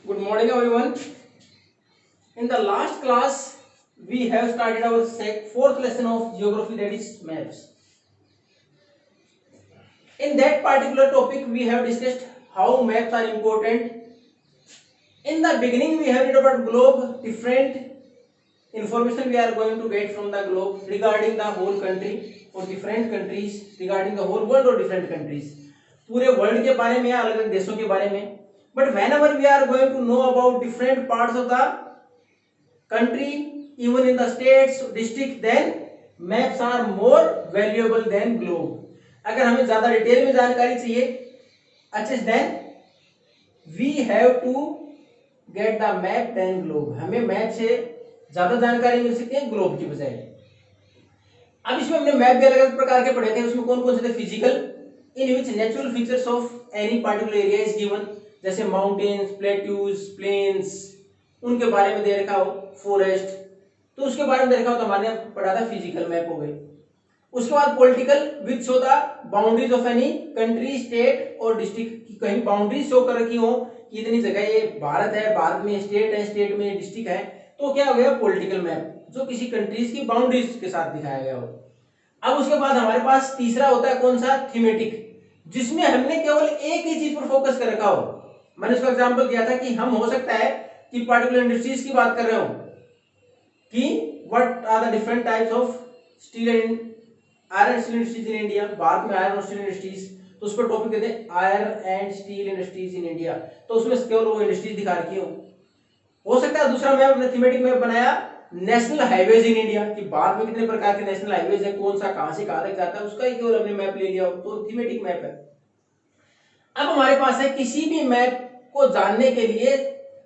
Good morning, everyone. In the last class, we have started our fourth lesson of geography, that is maps. In that particular topic, we have discussed how maps are important. In the beginning, we have read about globe, different information we are going to get from the globe regarding the whole country or different countries, regarding the whole world or different countries. पूरे world के बारे में या अलग अलग देशों के बारे में. But whenever we are going to know about different parts of the country, even in the states, district, then maps are more valuable than globe. अगर हमें ज्यादा डिटेल में जानकारी चाहिए अच्छे से, then we have to get the map than globe. हमें map से ज्यादा जानकारी मिल सकती है ग्लोब की बजाय. अब इसमें हमने मैप भी अलग अलग प्रकार के पढ़े थे. उसमें कौन कौन से थे? Physical, in which natural features of any particular area is given, जैसे माउंटेन्स, प्लेट्यूज, प्लेन्स, उनके बारे में दे रखा हो, फॉरेस्ट, तो उसके बारे में दे रखा हो, तो हमारे पढ़ा था फिजिकल मैप हो गए. उसके बाद political, which show the boundaries of any country, state और डिस्ट्रिक्ट. कहीं बाउंड्रीज शो कर रखी हो कि इतनी जगह ये भारत है, भारत में स्टेट है, स्टेट में डिस्ट्रिक्ट है, तो क्या हो गया? पॉलिटिकल मैप, जो किसी कंट्रीज की बाउंड्रीज के साथ दिखाया गया हो. अब उसके बाद हमारे पास तीसरा होता है कौन सा? थीमेटिक, जिसमें हमने केवल एक ही चीज पर फोकस कर रखा हो. मैंने उसका एग्जांपल दिया था कि हम हो सकता है कि पार्टिकुलर इंडस्ट्रीज की बात कर रहे हो कि what are the different types of steel and iron steel industries in India. भारत में आयरन और स्टील इंडस्ट्रीज, तो उस पर टॉपिक कहते हैं iron and steel industries in India. तो उसमें केवल वो इंडस्ट्रीज दिखा रखी हो सकता है. दूसरा मैप हमने थीमेटिक मैप बनाया नेशनल हाईवेज इन इंडिया, कि भारत में कितने प्रकार के नेशनल हाईवेज है, कौन सा कहां से कहां तक जाता है, उसका ही केवल हमने मैप ले लिया, तो थीमेटिक मैप है. अब हमारे पास है किसी भी मैप को जानने के लिए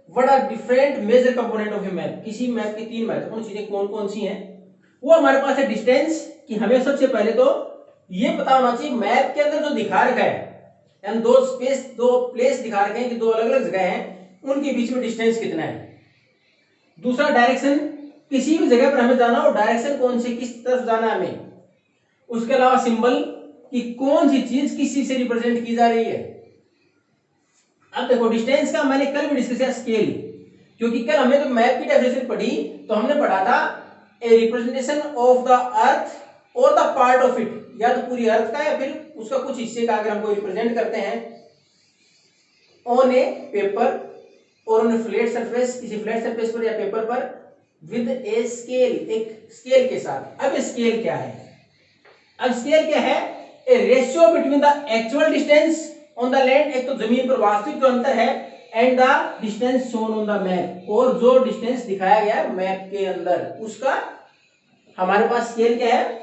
what are different major component of a map. किसी मैप की तीन महत्वपूर्ण चीजें कौन कौन सी हैं? वो हमारे पास है डिस्टेंस, कि हमें सबसे पहले तो ये पता होना चाहिए मैप के अंदर जो दिखा रखा है, यानी दो प्लेस दिखा रखे हैं कि दो अलग अलग जगह हैं, उनके बीच में डिस्टेंस कितना है. दूसरा डायरेक्शन, किसी भी जगह पर हमें जाना हो, डायरेक्शन कौन सी, किस तरफ जाना है हमें. उसके अलावा सिंबल, कि कौन सी चीज किस चीज से रिप्रेजेंट की जा रही है. अब देखो डिस्टेंस का मैंने कल भी डिस्कस किया, स्केल, क्योंकि कल हमने तो मैप की डेफिनेशन पढ़ी, तो हमने पढ़ा था a representation of the earth और द पार्ट ऑफ इट, या तो पूरी अर्थ का या फिर उसका कुछ हिस्से का अगर हमको रिप्रेजेंट करते हैं ऑन ए पेपर और ऑन ए फ्लैट सरफेस, किसी फ्लैट सरफेस पर या पेपर पर, विद ए स्केल, एक स्केल के साथ. अब स्केल क्या है? अब स्केल क्या है? ए ratio between the actual distance on the land, एक तो जमीन पर वास्तविक जो अंतर है, and the distance shown on the map, और जो डिस्टेंस दिखाया गया है मैप के अंदर, उसका हमारे पास स्केल क्या है?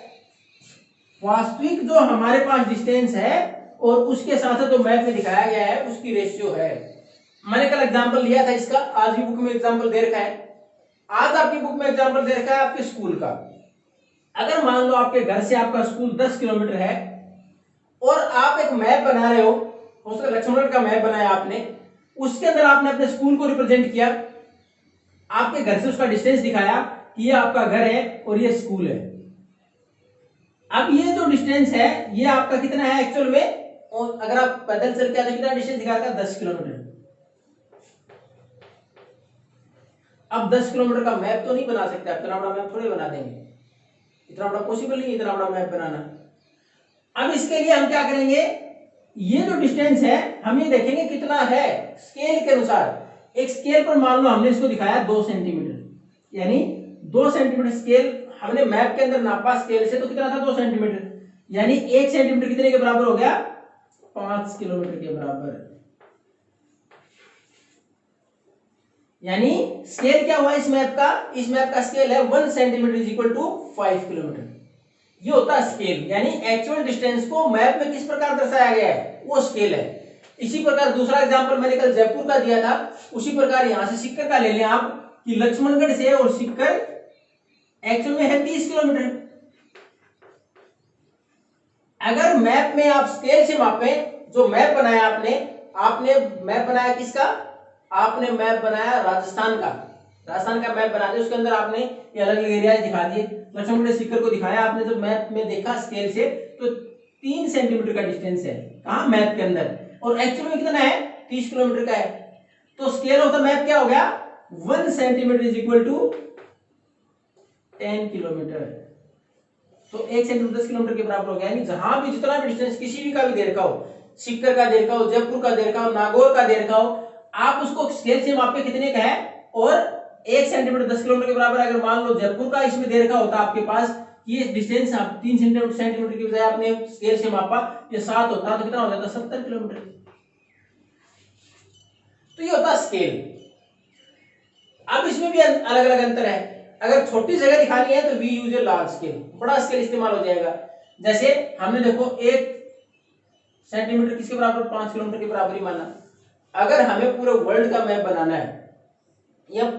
वास्तविक जो हमारे पास डिस्टेंस है और उसके साथ जो मैप में दिखाया गया है उसकी रेशियो है. मैंने कल एग्जांपल लिया था इसका, आज भी बुक में एग्जांपल दे रखा है. आज आपकी बुक में एग्जांपल दे रखा है आपके स्कूल का. अगर मान लो आपके घर से आपका स्कूल 10 किलोमीटर है और आप एक मैप बना रहे हो, उसका लक्ष्मण का मैप बनाया आपने, उसके अंदर आपने अपने स्कूल को रिप्रेजेंट किया, आपके घर से उसका डिस्टेंस दिखाया कि ये आपका घर है और ये स्कूल है. अब ये जो डिस्टेंस है ये आपका कितना है एक्चुअल में, और अगर आप पैदल चल के आते कितना डिस्टेंस दिखाता है? 10 किलोमीटर. अब 10 किलोमीटर का मैप तो नहीं बना सकते आप, इतना बड़ा मैप थोड़ी बना देंगे, इतना बड़ा पॉसिबल नहीं इतना बड़ा मैप बनाना. अब इसके लिए हम क्या करेंगे? ये जो डिस्टेंस है हम ये देखेंगे कितना है स्केल के अनुसार. एक स्केल पर मान लो हमने इसको दिखाया 2 सेंटीमीटर, यानी 2 सेंटीमीटर स्केल हमने मैप के अंदर नापा स्केल से, तो कितना था? 2 सेंटीमीटर, यानी 1 सेंटीमीटर कितने के बराबर हो गया? 5 किलोमीटर के बराबर. यानी स्केल क्या हुआ इस मैप का? इस मैप का स्केल है 1 centimetre is equal to 5 kilometre. ये होता है स्केल, यानी एक्चुअल डिस्टेंस को मैप में किस प्रकार दर्शाया गया है वो स्केल है. इसी प्रकार दूसरा एग्जांपल मैंने कल जयपुर का दिया था, उसी प्रकार यहां से सिक्कर का ले लें आप, कि लक्ष्मणगढ़ से और सिक्कर एक्चुअल में है 30 किलोमीटर. अगर मैप में आप स्केल से मापें, जो मैप बनाया आपने मैप बनाया किसका? आपने मैप बनाया राजस्थान का. राजस्थान का मैप बना दिया, उसके अंदर आपने ये अलग अलग एरिया दिखा दिए, लक्ष्मणगढ़ सिक्कर को दिखाया आपने. जब मैप में देखा स्केल से तो 3 सेंटीमीटर का डिस्टेंस है कहा? मैप के अंदर, और एक्चुअल में कितना है? 30 किलोमीटर का है. तो स्केल ऑफ द मैप क्या हो गया, 1 centimetre is equal to 10 kilometre. तो 1 सेंटीमीटर 10 किलोमीटर के बराबर हो गया। यानी जहां भी जितना भी डिस्टेंस किसी भी का भी देर का हो, सीकर का देर का हो, जयपुर का देर का हो, नागौर का देर का हो, आप उसको स्केल से मापे कितने का है, और 1 सेंटीमीटर 10 किलोमीटर के बराबर अगर मान लो जयपुर का इसमें देर का होता आपके पास, ये डिस्टेंस आप 3 सेंटीमीटर की बजाय आपने स्केल से मापा, ये 7 होता तो कितना हो जाता, 70 किलोमीटर। तो ये होता स्केल। अब इसमें भी अलग अलग अंतर है। अगर छोटी जगह दिखानी है तो we use a large scale, बड़ा स्केल इस्तेमाल हो जाएगा। जैसे हमने देखो 1 सेंटीमीटर किसके बराबर, 5 किलोमीटर के बराबर ही माना। अगर हमें पूरे वर्ल्ड का मैप बनाना है या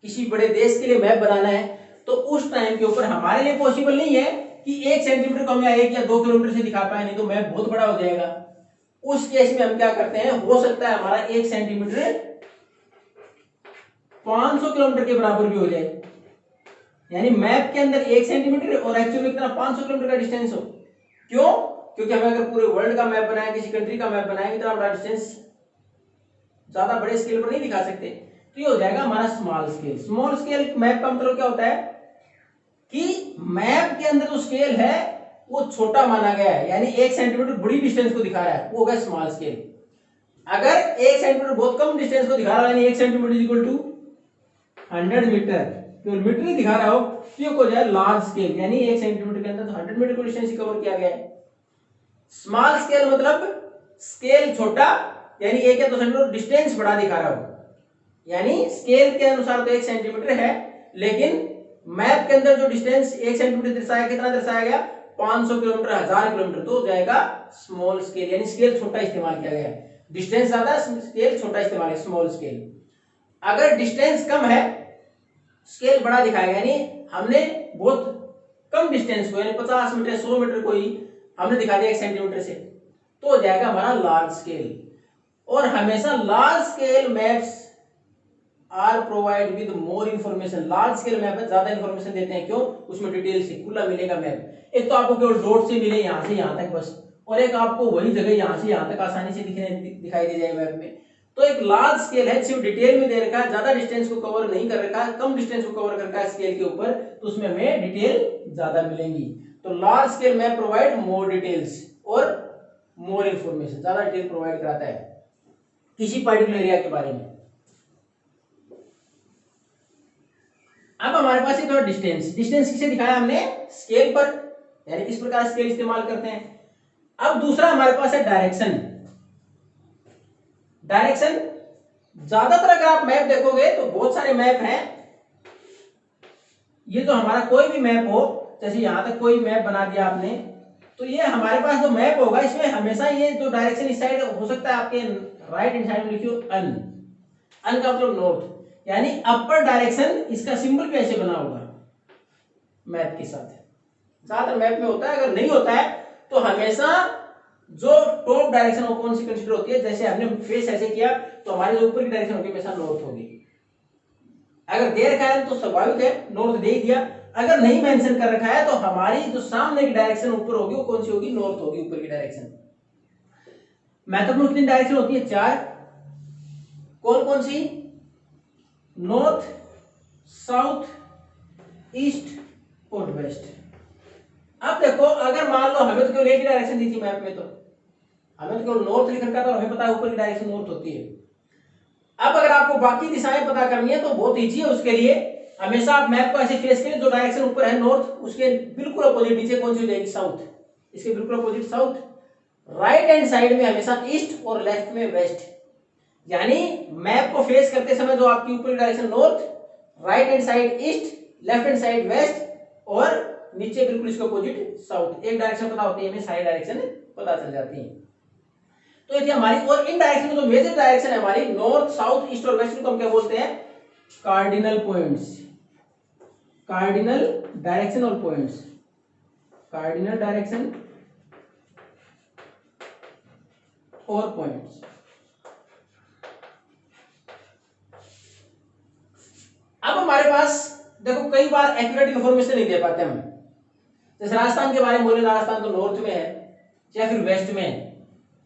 किसी बड़े देश के लिए मैप बनाना है, तो उस टाइम के ऊपर हमारे लिए पॉसिबल नहीं है कि 1 सेंटीमीटर को हम 1 या 2 किलोमीटर से दिखा पाए, नहीं तो मैप बहुत बड़ा हो जाएगा। उस केस में हम क्या करते हैं, हो सकता है हमारा 1 सेंटीमीटर 500 किलोमीटर के बराबर भी हो जाए। यानी मैप के अंदर 1 सेंटीमीटर और एक्चुअली कितना 500 किलोमीटर का डिस्टेंस हो। क्यों? क्योंकि हमें अगर पूरे वर्ल्ड का मैप बनाए, किसी कंट्री का मैप बनाए, इतना बड़ा डिस्टेंस ज्यादा बड़े स्केल पर नहीं दिखा सकते। तो ये हो जाएगा हमारा small scale. Small scale map का मतलब क्या होता है कि मैप के अंदर जो स्केल है वो छोटा माना गया है, यानी 1 सेंटीमीटर बड़ी डिस्टेंस को दिखा रहा है, वो होगा स्मॉल स्केल। अगर 1 सेंटीमीटर बहुत कम डिस्टेंस को दिखा रहा है, यानी 1 centimetre is equal to 100 metre, केवल मीटर ही दिखा रहा हो, तो ये हो जाए लार्ज स्केल। यानी 1 सेंटीमीटर के अंदर तो 100 मीटर को डिस्टेंस कवर किया गया है। स्मॉल स्केल मतलब स्केल छोटा, यानी 1 या 2 सेंटीमीटर डिस्टेंस बड़ा दिखा रहा हो। यानी स्केल के अनुसार तो 1 सेंटीमीटर है, लेकिन मैप के अंदर जो डिस्टेंस 1 सेंटीमीटर दर्शाया, कितना दर्शाया गया, 500 किलोमीटर, 1000 किलोमीटर, तो हो जाएगा स्मॉल स्केल। यानी स्केल छोटा इस्तेमाल किया गया है, डिस्टेंस ज्यादा, स्केल छोटा इस्तेमाल है, स्मॉल स्केल। अगर डिस्टेंस कम है, स्केल बड़ा दिखाएगा, यानी हमने बहुत कम डिस्टेंस को, यानी 50 मीटर 100 मीटर को ही हमने दिखा दिया 1 सेंटीमीटर से, तो हो जाएगा हमारा लार्ज स्केल। और हमेशा large scale maps are provide with more information. Large scale map में ज्यादा इंफॉर्मेशन देते हैं। क्यों? उसमें डिटेल से खुला मिलेगा मैप। एक तो आपको केवल डॉट से मिले यहां से यहां तक बस, और एक आपको वही जगह यहां से यहां तक आसानी से दिखाई दे जाए मैप में। तो एक लार्ज स्केल है, सिर्फ डिटेल में दे रखा है, ज्यादा डिस्टेंस को कवर नहीं कर रखा है, कम डिस्टेंस को कवर कर रखा है स्केल के ऊपर, तो उसमें हमें डिटेल ज्यादा मिलेंगी। तो large scale map provide more details और मोर इंफॉर्मेशन, ज्यादा डिटेल प्रोवाइड कराता है किसी पर्टिकुलर एरिया के बारे में। अब हमारे पास एक और डिस्टेंस किसे दिखाया हमने, स्केल पर, यानी किस प्रकार स्केल इस्तेमाल करते हैं। अब दूसरा हमारे पास है डायरेक्शन। ज्यादातर अगर आप मैप देखोगे तो बहुत सारे मैप हैं। ये जो हमारा कोई भी मैप हो, जैसे यहां तक कोई मैप बना दिया आपने, तो ये हमारे पास जो मैप होगा इसमें हमेशा ये जो डायरेक्शन इस साइड हो सकता है, आपके राइट हैंड साइड में लिखियो अन का मतलब नॉर्थ, यानी अपर डायरेक्शन, इसका सिंबल भी ऐसे बना होगा मैप के साथ। ज्यादातर मैप में होता है, अगर नहीं होता है तो हमेशा जो टॉप डायरेक्शन वो कौन सी कंसीडर होती है, जैसे हमने फेस ऐसे किया तो हमारी जो ऊपर की डायरेक्शन होगी हमेशा नॉर्थ होगी। अगर दे रखा है तो स्वाभाविक है नॉर्थ दे ही दिया, अगर नहीं मेंशन कर रखा है तो हमारी जो सामने की डायरेक्शन ऊपर होगी वो कौन सी होगी, नॉर्थ होगी, ऊपर की डायरेक्शन। मैथड में कितनी डायरेक्शन होती है, 4। कौन कौन सी, नॉर्थ, साउथ, ईस्ट और वेस्ट। अब देखो, अगर मान लो हमें तो केवल एक ही डायरेक्शन दी थी मैप में, तो हमें तो केवल नॉर्थ लिख रखा था और हमें पता है ऊपर की डायरेक्शन नॉर्थ होती है। अब अगर आपको बाकी दिशाएं पता करनी है तो बहुत इजी है, उसके लिए हमेशा आप मैप को ऐसे फेस करें, जो डायरेक्शन ऊपर है नॉर्थ, उसके बिल्कुल अपोजिट नीचे कौन सी हो जाएगी, साउथ, इसके बिल्कुल opposite south. Right hand side में हमेशा ईस्ट और लेफ्ट में वेस्ट, यानी मैप को फेस करते समय जो आपकी ऊपर की direction north, right hand side east, left hand side west और नीचे बिल्कुल इसके अपोजिट साउथ। एक डायरेक्शन पता होती है, हमें सारी डायरेक्शन पता चल जाती है। तो ये थी हमारी, और इन डायरेक्शन में जो मेजर डायरेक्शन है हमारी नॉर्थ, साउथ, ईस्ट और वेस्ट को हम क्या बोलते हैं, कार्डिनल पॉइंट्स। कार्डिनल डायरेक्शन और पॉइंट्स, कार्डिनल डायरेक्शन और पॉइंट्स। अब हमारे पास देखो कई बार एक्यूरेट इंफॉर्मेशन नहीं दे पाते हम, जैसे राजस्थान के बारे में बोले, राजस्थान तो नॉर्थ में है या फिर वेस्ट में है,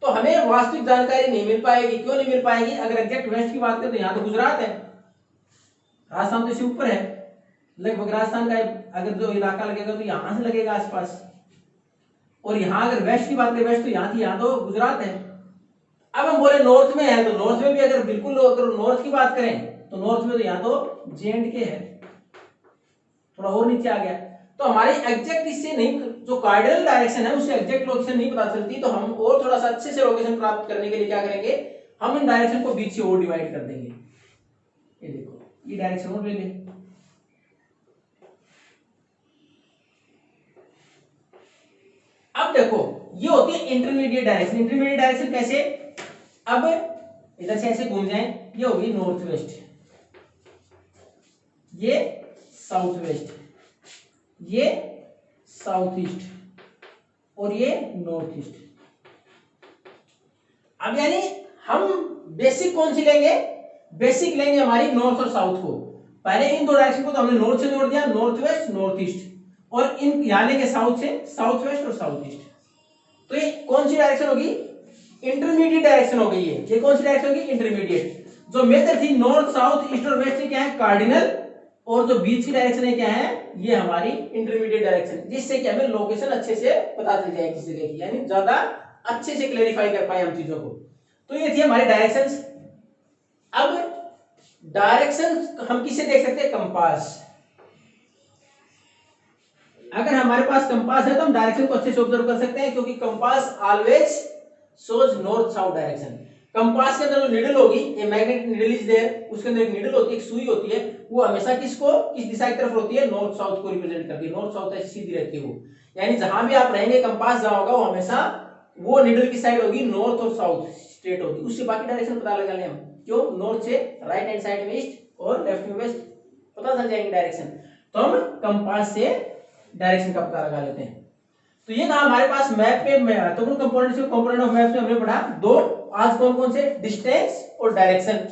तो हमें वास्तविक जानकारी नहीं मिल पाएगी। क्यों नहीं मिल पाएगी? अगर एग्जैक्ट वेस्ट की बात करें तो यहाँ तो गुजरात है, राजस्थान तो इससे ऊपर है, लगभग राजस्थान का अगर जो इलाका लगेगा तो यहाँ से लगेगा आसपास, और यहाँ अगर वेस्ट की बात करें, वेस्ट तो यहाँ थी, यहाँ तो गुजरात है। अब हम बोले नॉर्थ में है, तो नॉर्थ में भी अगर बिल्कुल अगर नॉर्थ की बात करें तो नॉर्थ में तो यहाँ तो J&K है, थोड़ा और नीचे आ गया। तो हमारी एग्जैक्ट इससे नहीं, जो कार्डिनल डायरेक्शन है उससे एग्जैक्ट लोकेशन नहीं पता चलती, तो हम और थोड़ा सा अच्छे से लोकेशन प्राप्त करने के लिए क्या करेंगे, हम इन डायरेक्शन को बीच से और डिवाइड कर देंगे। ये देखो, ये डायरेक्शन और ले ले, अब देखो ये होती है इंटरमीडिएट डायरेक्शन। इंटरमीडिएट डायरेक्शन कैसे? अब इधर से ऐसे घूम जाए, ये होगी नॉर्थ वेस्ट, ये साउथ वेस्ट, ये साउथ ईस्ट, और ये नॉर्थ ईस्ट। अब यानी हम बेसिक कौन सी लेंगे? बेसिक लेंगे हमारी नॉर्थ और साउथ को। पहले इन दो डायरेक्शन को तो हमने नॉर्थ से जोड़ दिया, नॉर्थ वेस्ट नॉर्थ ईस्ट, और इन यहां लेंगे साउथ से साउथ वेस्ट और साउथ ईस्ट। तो ये कौन सी डायरेक्शन होगी? इंटरमीडिएट डायरेक्शन हो गई है। ये कौन सी डायरेक्शन होगी? इंटरमीडिएट। जो मेथड थी नॉर्थ साउथ ईस्ट और वेस्ट, क्या है? कार्डिनल, और जो बीच की डायरेक्शन है क्या है? ये हमारी इंटरमीडिएट डायरेक्शन, जिससे कि हमें लोकेशन अच्छे से पता चल जाए किसी जगह की, यानी ज्यादा अच्छे से क्लेरिफाई कर पाए हम चीजों को। तो ये थी हमारी डायरेक्शंस। अब डायरेक्शन हम किससे देख सकते हैं? कंपास। अगर हमारे पास कंपास है तो हम डायरेक्शन को अच्छे से ऑब्जर्व कर सकते हैं, क्योंकि compass always shows north south direction. Compass के अंदर जो निडल होगी, a magnetic needle is there, उसके अंदर एक निडल होती है, एक सुई होती है, वो हमेशा किसको, किस दिशा की तरफ होती है? नॉर्थ साउथ को रिप्रेजेंट करती है। नॉर्थ साउथ ऐसी सीधी रहती है वो, यानी जहां भी आप रहेंगे कंपास जहां होगा वो हमेशा वो निडल की साइड होगी नॉर्थ और साउथ स्ट्रेट होगी, उससे बाकी डायरेक्शन पता लगा लें हम। क्यों? नॉर्थ से राइट हैंड साइड में ईस्ट और लेफ्ट में वेस्ट, पता चल जाएंगे डायरेक्शन। तो हम कंपास से डायरेक्शन का पता लगा लेते हैं। तो ये था हमारे पास मैप पे महत्वपूर्ण कंपोनेंट ऑफ मैप में हमने पढ़ा दो। आज कौन कौन से? डिस्टेंस और डायरेक्शन।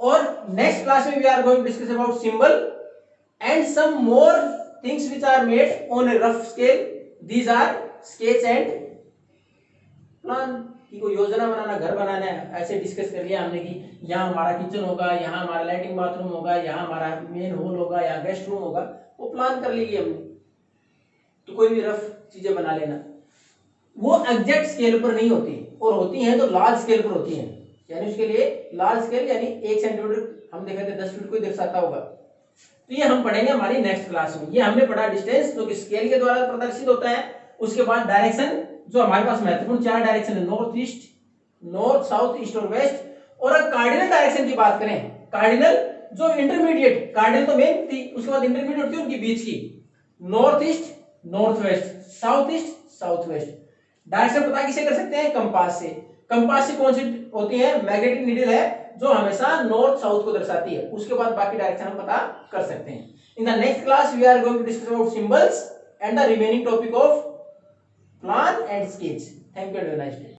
और नेक्स्ट क्लास में we are going to discuss about symbol and some more things which are made on a rough scale. These are sketch and plan. की कोई योजना बनाना, घर बनाना है, ऐसे डिस्कस कर लिया हमने कि यहाँ हमारा किचन होगा, यहाँ हमारा लैट्रिन बाथरूम होगा, यहाँ हमारा मेन हॉल होगा, यहाँ गेस्ट रूम होगा, वो प्लान कर लीजिए हमने। तो कोई भी रफ चीजें बना लेना, वो एग्जैक्ट स्केल पर नहीं होती, और होती हैं तो लार्ज स्केल पर होती हैं। यानी उसके लिए लार्ज स्केल यानी 1 सेंटीमीटर हम देखें 10 फीट को ही दर्शाता होगा। तो ये हम पढ़ेंगे हमारी नेक्स्ट क्लास में। ये हमने पढ़ा डिस्टेंस जो कि स्केल के द्वारा प्रदर्शित होता है। उसके बाद डायरेक्शन, जो हमारे पास महत्वपूर्ण 4 डायरेक्शन है, north east, north south east और वेस्ट। और अगर कार्डिनल डायरेक्शन की बात करें, कार्डिनल जो इंटरमीडिएट, कार्डिनल तो मेन थी, उसके बाद इंटरमीडिएट थी उनकी बीच की, north east north west, south east south west. Direction पता किसे कर सकते हैं? कंपास से। कंपास से कौन सी होती है? मैग्नेटिक नीडल है, जो हमेशा नॉर्थ साउथ को दर्शाती है। उसके बाद बाकी डायरेक्शन हम पता कर सकते हैं। In the next class we are going to discuss about symbols and the remaining topic of plan and sketch. Thank you and have a nice day.